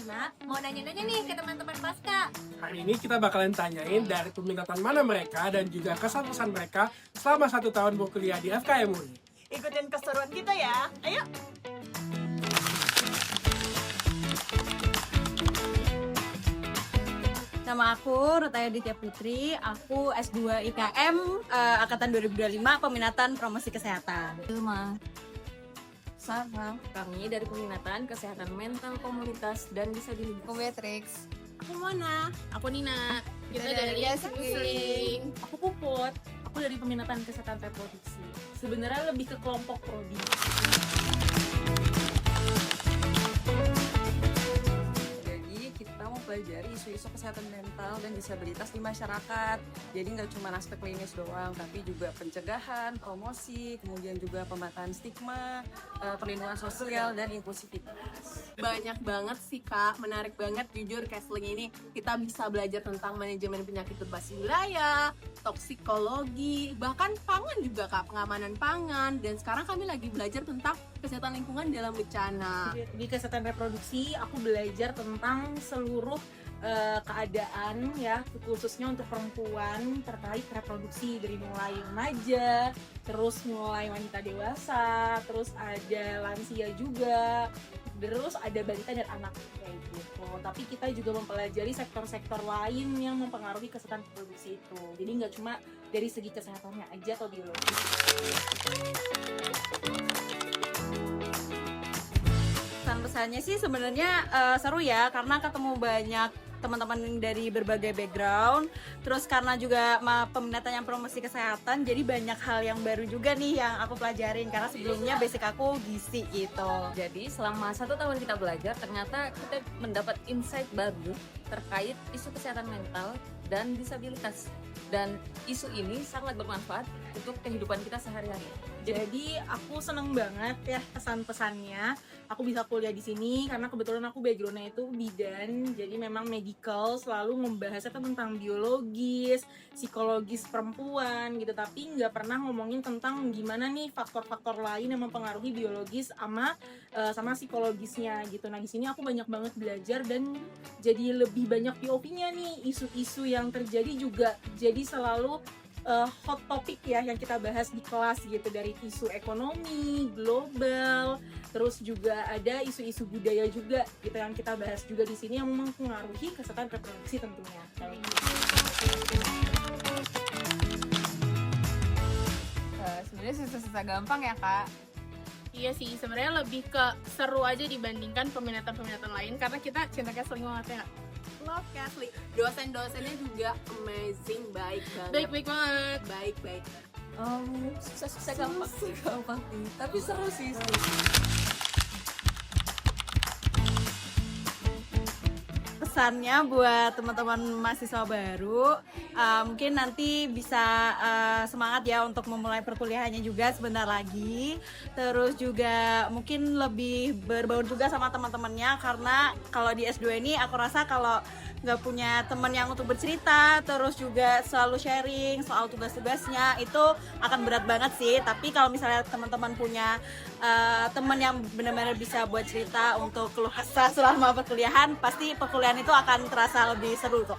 Nak, mau nanya-nanya nih ke teman-teman Pasca. Hari ini kita bakalan tanyain dari peminatan mana mereka dan juga kesan-kesan mereka selama 1 tahun berkuliah di FKM UI. Ikutin keseruan kita ya. Ayo. Nama aku Rutaya Ditya Putri, aku S2 IKM Angkatan 2025 peminatan promosi kesehatan. Sama, kami dari peminatan kesehatan mental komunitas dan disabilitas. Aku Beatrix. Aku Mona. Aku Nina. Kita dari Counseling. Aku Puput, aku dari peminatan kesehatan reproduksi. Sebenarnya lebih ke kelompok prodi. Jadi kita mau pelajari isu-isu kesehatan mental dan disabilitas di masyarakat. Jadi nggak cuma aspek klinis doang, tapi juga pencegahan, promosi, kemudian juga pemataan stigma, perlindungan sosial, dan inklusivitas. Banyak banget sih Kak, menarik banget jujur counseling ini. Kita bisa belajar tentang manajemen penyakit berbasis wilayah, toksikologi, bahkan pangan juga Kak, pengamanan pangan. Dan sekarang kami lagi belajar tentang kesehatan lingkungan dalam bencana. Di kesehatan reproduksi, aku belajar tentang seluruh keadaan ya, khususnya untuk perempuan terkait reproduksi dari mulai remaja, terus mulai wanita dewasa, terus ada lansia juga, terus ada balita dan anak kayak gitu. Tapi kita juga mempelajari sektor-sektor lain yang mempengaruhi kesehatan reproduksi itu. Jadi nggak cuma dari segi kesehatannya aja atau biologis. Pesan-pesannya sih sebenarnya seru ya, karena ketemu banyak teman-teman dari berbagai background. Terus karena juga peminatan yang promosi kesehatan, jadi banyak hal yang baru juga nih yang aku pelajarin, karena sebelumnya basic aku gizi gitu. Jadi selama 1 tahun kita belajar, ternyata kita mendapat insight baru terkait isu kesehatan mental dan disabilitas. Dan isu ini sangat bermanfaat untuk kehidupan kita sehari-hari. Jadi aku seneng banget ya kesan-pesannya. Aku bisa kuliah di sini karena kebetulan aku backgroundnya itu bidan. Jadi memang medical, selalu membahasnya tentang biologis, psikologis perempuan gitu. Tapi nggak pernah ngomongin tentang gimana nih faktor-faktor lain yang mempengaruhi biologis sama psikologisnya gitu. Nah di sini aku banyak banget belajar dan jadi lebih banyak POV-nya nih. Isu-isu yang terjadi juga jadi selalu hot topic ya yang kita bahas di kelas gitu, dari isu ekonomi global, terus juga ada isu-isu budaya juga gitu yang kita bahas juga di sini yang mempengaruhi kesehatan reproduksi tentunya. Sebenarnya susah-susah gampang ya Kak. Iya sih, sebenarnya lebih ke seru aja dibandingkan peminatan-peminatan lain karena kita cinta counseling banget ya. Love counseling. Dosen-dosennya juga amazing, baik banget. Baik-baik banget. Baik-baik. Susah-susah gampang sih, tapi seru sih. Pesannya buat teman-teman mahasiswa baru, mungkin nanti bisa semangat ya untuk memulai perkuliahannya juga sebentar lagi. Terus juga mungkin lebih berbaur juga sama teman-temannya, karena kalau di S2 ini aku rasa kalau nggak punya teman yang untuk bercerita, terus juga selalu sharing soal tugas-tugasnya, itu akan berat banget sih. Tapi kalau misalnya teman-teman punya teman yang benar-benar bisa buat cerita untuk keluh kesah selama perkuliahan, pasti perkuliahan itu akan terasa lebih seru kok.